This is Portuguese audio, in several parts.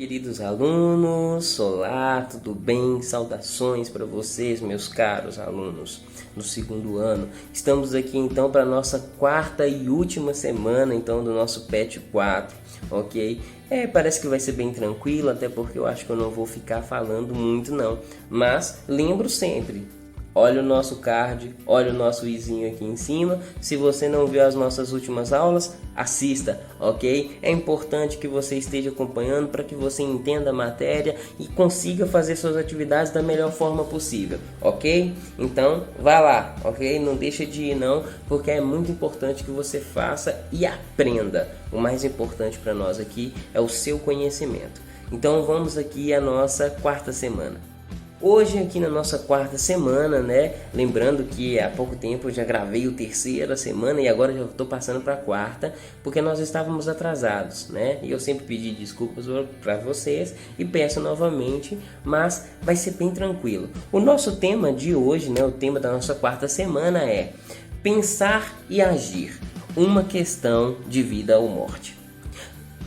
Queridos alunos, olá, tudo bem? Saudações para vocês, meus caros alunos do segundo ano. Estamos aqui então para a nossa quarta e última semana então do nosso PET 4, ok? Parece que vai ser bem tranquilo, até porque eu acho que eu não vou ficar falando muito não. Mas lembro sempre, olha o nosso card, olha o nosso izinho aqui em cima. Se você não viu as nossas últimas aulas, assista, ok? É importante que você esteja acompanhando para que você entenda a matéria e consiga fazer suas atividades da melhor forma possível, ok? Então, vá lá, ok? Não deixa de ir não, porque é muito importante que você faça e aprenda. O mais importante para nós aqui é o seu conhecimento. Então, vamos aqui à nossa quarta semana. Hoje aqui na nossa quarta semana, né? Lembrando que há pouco tempo eu já gravei a terceira semana e agora já estou passando para a quarta, porque nós estávamos atrasados, né? E eu sempre pedi desculpas para vocês e peço novamente, mas vai ser bem tranquilo. O nosso tema de hoje, né? O tema da nossa quarta semana é pensar e agir, uma questão de vida ou morte.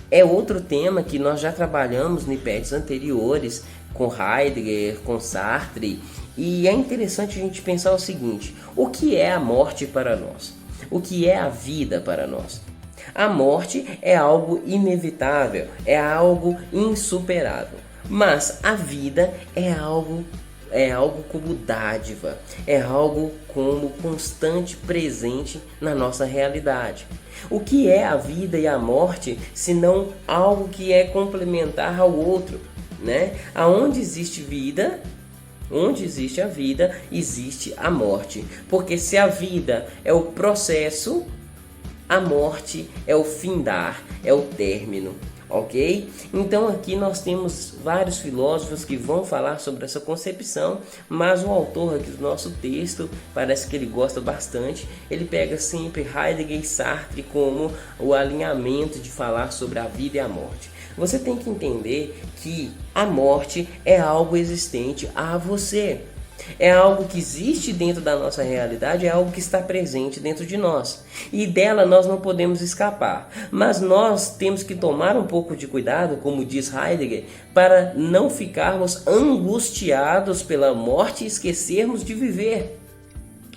É outro tema que nós já trabalhamos em PETs anteriores, com Heidegger, com Sartre, e é interessante a gente pensar o seguinte: o que é a morte para nós? O que é a vida para nós? A morte é algo inevitável, é algo insuperável, mas a vida é algo como dádiva, é algo como constante presente na nossa realidade. O que é a vida e a morte, senão algo que é complementar ao outro, né? Aonde existe vida, onde existe a vida, existe a morte. Porque se a vida é o processo, a morte é o findar, é o término. Ok? Então aqui nós temos vários filósofos que vão falar sobre essa concepção, mas o autor aqui do nosso texto, parece que ele gosta bastante, ele pega sempre Heidegger e Sartre como o alinhamento de falar sobre a vida e a morte. Você tem que entender que a morte é algo existente a você. É algo que existe dentro da nossa realidade, é algo que está presente dentro de nós. E dela nós não podemos escapar. Mas nós temos que tomar um pouco de cuidado, como diz Heidegger, para não ficarmos angustiados pela morte e esquecermos de viver.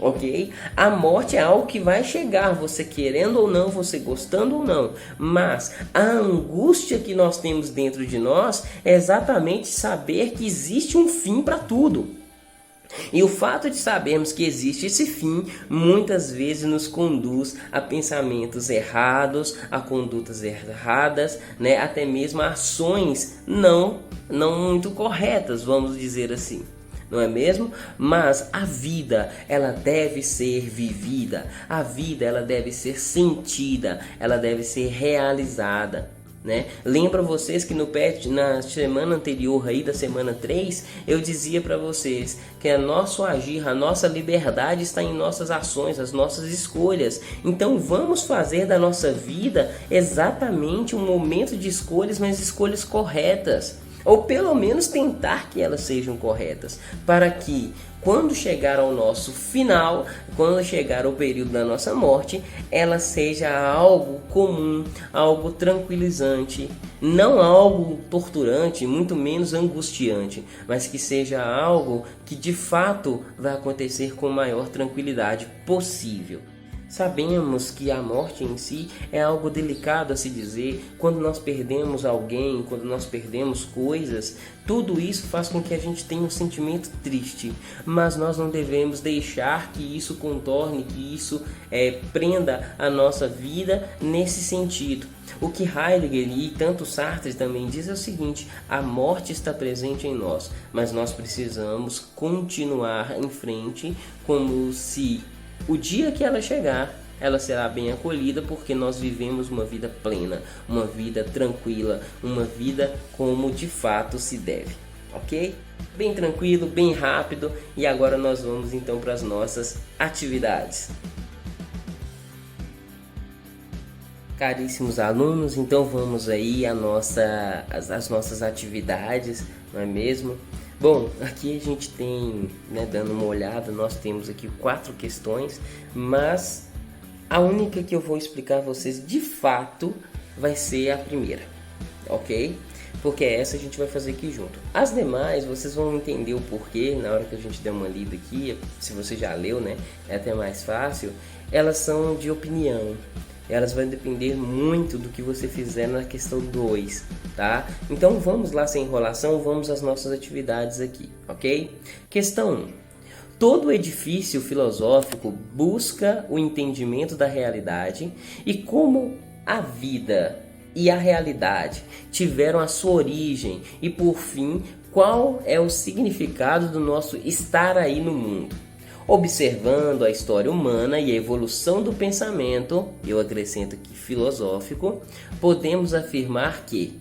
Ok? A morte é algo que vai chegar, você querendo ou não, você gostando ou não. Mas a angústia que nós temos dentro de nós é exatamente saber que existe um fim para tudo. E o fato de sabermos que existe esse fim, muitas vezes nos conduz a pensamentos errados, a condutas erradas, né? Até mesmo a ações não muito corretas, vamos dizer assim. Não é mesmo? Mas a vida, ela deve ser vivida, a vida ela deve ser sentida, ela deve ser realizada. Né? Lembra vocês que no PET, na semana anterior aí da semana 3, eu dizia para vocês que o nosso agir, a nossa liberdade está em nossas ações, as nossas escolhas. Então vamos fazer da nossa vida exatamente um momento de escolhas, mas escolhas corretas. Ou pelo menos tentar que elas sejam corretas, para que quando chegar ao nosso final, quando chegar ao período da nossa morte, ela seja algo comum, algo tranquilizante, não algo torturante, muito menos angustiante, mas que seja algo que de fato vai acontecer com a maior tranquilidade possível. Sabemos que a morte em si é algo delicado a se dizer. Quando nós perdemos alguém, quando nós perdemos coisas, tudo isso faz com que a gente tenha um sentimento triste. Mas nós não devemos deixar que isso contorne, que isso prenda a nossa vida nesse sentido. O que Heidegger e tanto Sartre também diz é o seguinte: a morte está presente em nós, mas nós precisamos continuar em frente como se o dia que ela chegar, ela será bem acolhida, porque nós vivemos uma vida plena, uma vida tranquila, uma vida como de fato se deve, ok? Bem tranquilo, bem rápido, e agora nós vamos então para as nossas atividades. Caríssimos alunos, então vamos aí às nossas atividades, não é mesmo? Bom, aqui a gente tem, né, dando uma olhada, nós temos aqui 4 questões, mas a única que eu vou explicar a vocês de fato vai ser a primeira, ok? porque essa a gente vai fazer aqui junto. As demais, vocês vão entender o porquê na hora que a gente der uma lida aqui. Se você já leu, né, é até mais fácil. Elas são de opinião. Elas vão depender muito do que você fizer na questão 2, tá? Então vamos lá sem enrolação, vamos às nossas atividades aqui, ok? Questão 1. Todo edifício filosófico busca o entendimento da realidade e como a vida e a realidade tiveram a sua origem e, por fim, qual é o significado do nosso estar aí no mundo. Observando a história humana e a evolução do pensamento, eu acrescento aqui filosófico, podemos afirmar que...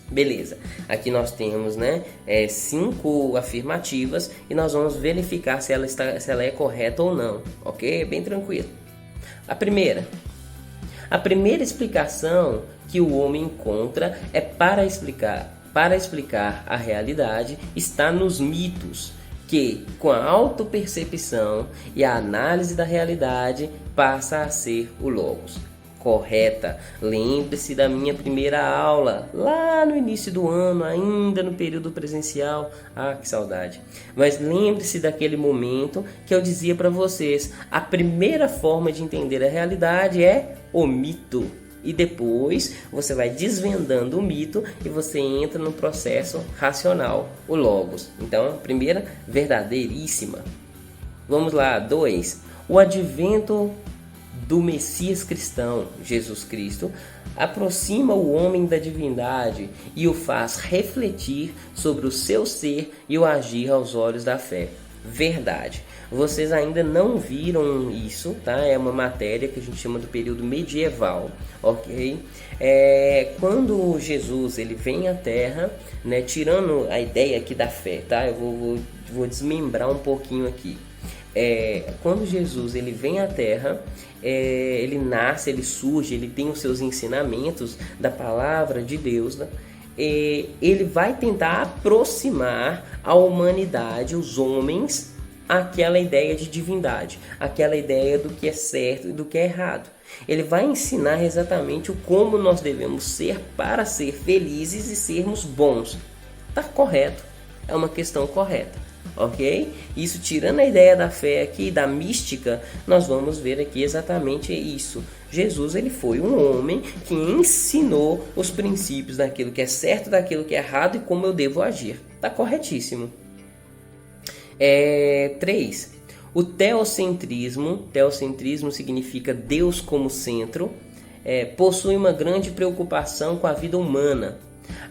Beleza, aqui nós temos, né, 5 afirmativas e nós vamos verificar se ela é correta ou não, ok? Bem tranquilo. A primeira explicação que o homem encontra é para explicar a realidade está nos mitos, que com a autopercepção e a análise da realidade passa a ser o Logos. Correta. Lembre-se da minha primeira aula, lá no início do ano, ainda no período presencial. Ah, que saudade. Mas lembre-se daquele momento que eu dizia para vocês, a primeira forma de entender a realidade é o mito. E depois você vai desvendando o mito e você entra no processo racional, o Logos. Então, a primeira, verdadeiríssima. Vamos lá, 2. O advento do Messias cristão, Jesus Cristo, aproxima o homem da divindade e o faz refletir sobre o seu ser e o agir aos olhos da fé. Verdade. Vocês ainda não viram isso, tá? É uma matéria que a gente chama do período medieval, ok? Quando Jesus ele vem à Terra, né? Tirando a ideia aqui da fé, tá? Eu vou desmembrar um pouquinho aqui. Quando Jesus ele vem à Terra, ele nasce, ele surge, ele tem os seus ensinamentos da palavra de Deus, né? Ele vai tentar aproximar a humanidade, os homens, aquela ideia de divindade, aquela ideia do que é certo e do que é errado. Ele vai ensinar exatamente o como nós devemos ser para ser felizes e sermos bons. Tá correto, é uma questão correta, ok? Isso tirando a ideia da fé aqui, da mística, nós vamos ver aqui exatamente isso. Jesus ele foi um homem que ensinou os princípios daquilo que é certo, daquilo que é errado e como eu devo agir. Tá corretíssimo. 3. O teocentrismo significa Deus como centro, possui uma grande preocupação com a vida humana,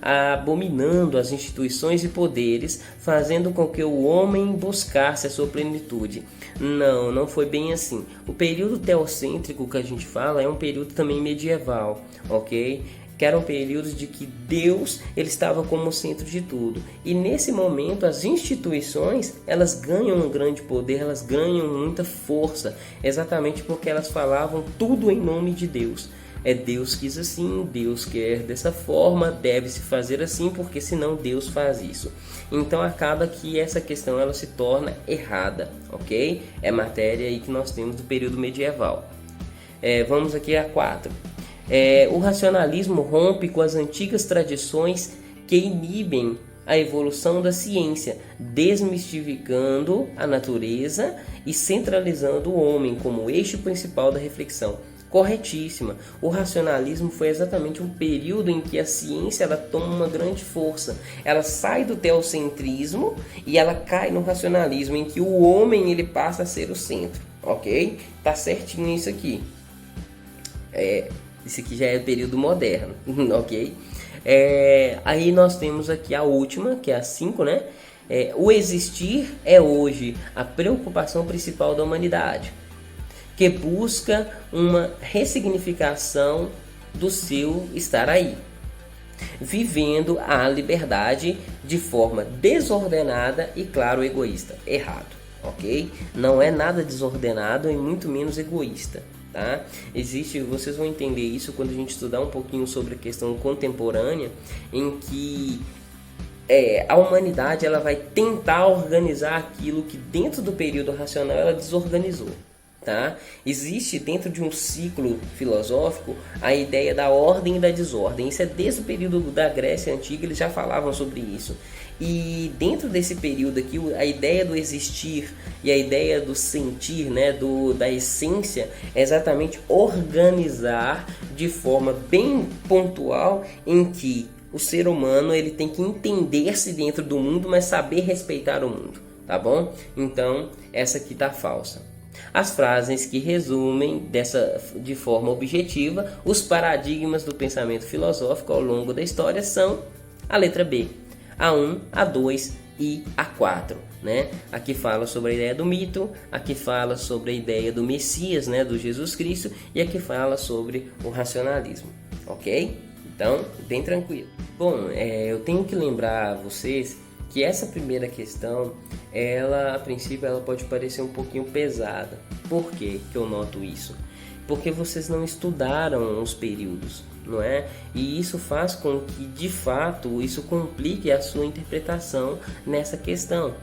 abominando as instituições e poderes, fazendo com que o homem buscasse a sua plenitude. Não foi bem assim. O período teocêntrico que a gente fala é um período também medieval, ok? Que eram períodos de que Deus ele estava como centro de tudo. E nesse momento as instituições elas ganham um grande poder, elas ganham muita força, exatamente porque elas falavam tudo em nome de Deus. Deus quis assim, Deus quer dessa forma, deve-se fazer assim, porque senão Deus faz isso. Então acaba que essa questão ela se torna errada, ok? É matéria aí que nós temos do período medieval. Vamos aqui a 4. O racionalismo rompe com as antigas tradições que inibem a evolução da ciência, desmistificando a natureza e centralizando o homem como eixo principal da reflexão. Corretíssima. O racionalismo foi exatamente um período em que a ciência ela toma uma grande força. Ela sai do teocentrismo e ela cai no racionalismo, em que o homem ele passa a ser o centro, ok? Tá certinho isso aqui. Isso aqui já é período moderno, ok? Aí nós temos aqui a última, que é a 5, né? O existir é hoje a preocupação principal da humanidade, que busca uma ressignificação do seu estar aí, vivendo a liberdade de forma desordenada e, claro, egoísta. Errado, ok? Não é nada desordenado e muito menos egoísta. Tá? Vocês vão entender isso quando a gente estudar um pouquinho sobre a questão contemporânea, em que a humanidade ela vai tentar organizar aquilo que dentro do período racional ela desorganizou, tá? Existe dentro de um ciclo filosófico a ideia da ordem e da desordem. Isso é desde o período da Grécia Antiga, eles já falavam sobre isso. E dentro desse período aqui, a ideia do existir e a ideia do sentir, né, da essência, é exatamente organizar de forma bem pontual em que o ser humano ele tem que entender-se dentro do mundo, mas saber respeitar o mundo, tá bom? Então, essa aqui tá falsa. As frases que resumem de forma objetiva os paradigmas do pensamento filosófico ao longo da história são a letra B, A1, A2 e A4, né? Aqui fala sobre a ideia do mito, aqui fala sobre a ideia do Messias, né, do Jesus Cristo, e aqui fala sobre o racionalismo, ok? Então, bem tranquilo. Bom, eu tenho que lembrar a vocês que essa primeira questão, ela a princípio ela pode parecer um pouquinho pesada. Por que eu noto isso? Porque vocês não estudaram os períodos, não é? E isso faz com que, de fato, isso complique a sua interpretação nessa questão.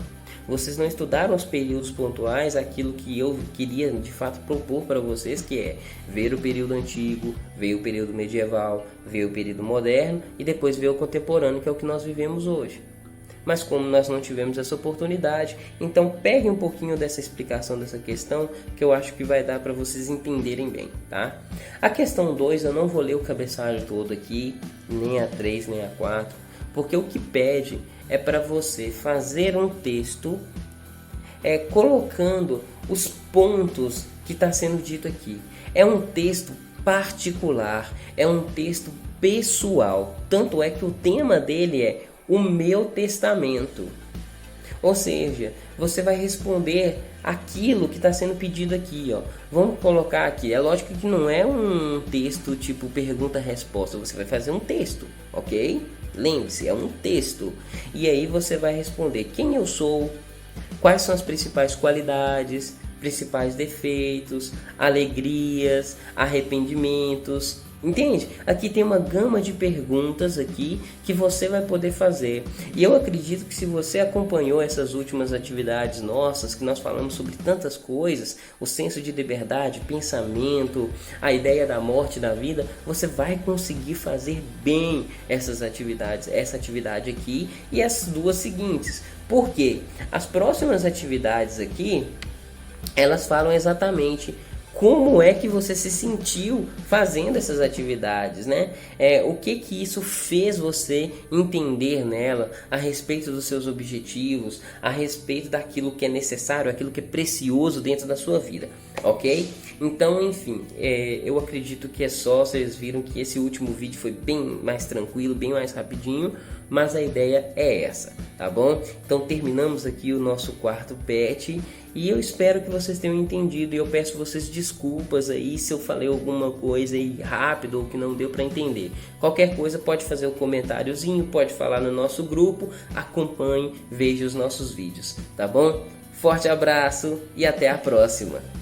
Vocês não estudaram os períodos pontuais, aquilo que eu queria de fato propor para vocês, que é ver o período antigo, ver o período medieval, ver o período moderno e depois ver o contemporâneo, que é o que nós vivemos hoje. Mas como nós não tivemos essa oportunidade, então pegue um pouquinho dessa explicação dessa questão, que eu acho que vai dar para vocês entenderem bem, tá? A questão 2 eu não vou ler o cabeçalho todo aqui, nem a 3 nem a 4, porque o que pede é para você fazer um texto colocando os pontos que está sendo dito aqui. É um texto particular, é um texto pessoal, tanto é que o tema dele é o meu testamento. Ou seja, você vai responder aquilo que está sendo pedido aqui, ó. Vamos colocar aqui, é lógico que não é um texto tipo pergunta-resposta, você vai fazer um texto, ok? Lembre-se, é um texto. E aí você vai responder quem eu sou, quais são as principais qualidades, principais defeitos, alegrias, arrependimentos. Entende? Aqui tem uma gama de perguntas aqui que você vai poder fazer. E eu acredito que se você acompanhou essas últimas atividades nossas, que nós falamos sobre tantas coisas, o senso de liberdade, pensamento, a ideia da morte e da vida, você vai conseguir fazer bem essas atividades, essa atividade aqui e as duas seguintes. Por quê? As próximas atividades aqui, elas falam exatamente como é que você se sentiu fazendo essas atividades, né? O que isso fez você entender nela a respeito dos seus objetivos, a respeito daquilo que é necessário, aquilo que é precioso dentro da sua vida, ok? Então, enfim, eu acredito que é só. Vocês viram que esse último vídeo foi bem mais tranquilo, bem mais rapidinho, mas a ideia é essa, tá bom? Então terminamos aqui o nosso quarto PET e eu espero que vocês tenham entendido, e eu peço vocês desculpas aí se eu falei alguma coisa aí rápido ou que não deu para entender. Qualquer coisa pode fazer um comentáriozinho, pode falar no nosso grupo, acompanhe, veja os nossos vídeos, tá bom? Forte abraço e até a próxima!